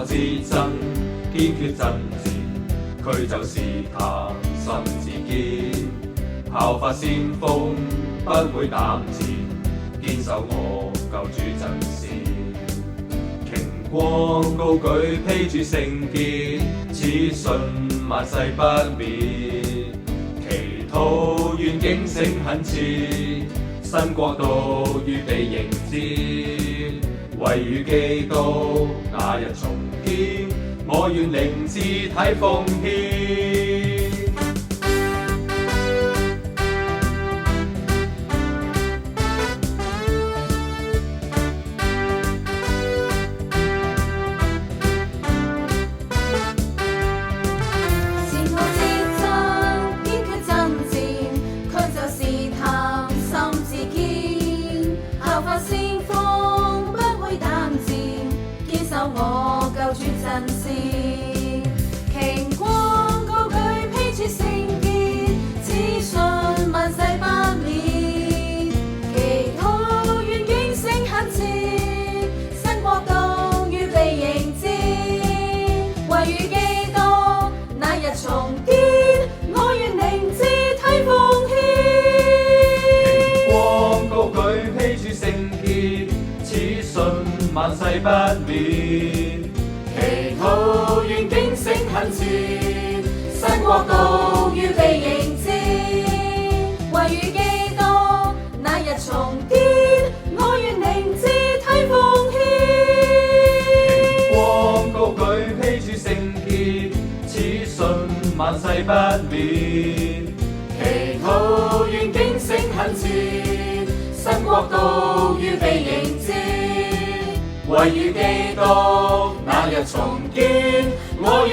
我之爭，堅決爭戰，佢就是他，心志堅，效法先鋒，不會膽戰，堅守我救主陣線。擎光高舉，披住聖潔，此信萬世不滅。祈禱願警醒懇切，新國度預備迎接，為與基督那日重建，我願靈肢體奉獻。先鋒不會膽戰，堅守我救主陣線。擎光高舉，披住聖潔，此信萬世不滅。祈禱願警醒懇切，新國度預備迎接，為與基督那日重建，我願靈肢體奉獻。擎光高舉，披住聖潔，此信萬世不滅。祈禱願警醒懇切，新國度預備迎接，為與基督那日重建，我願靈肢體奉獻。擎光高舉，披住聖潔，此信萬世不滅。祈禱願警醒懇切，新國度預備迎接，為與基督那日重建，我願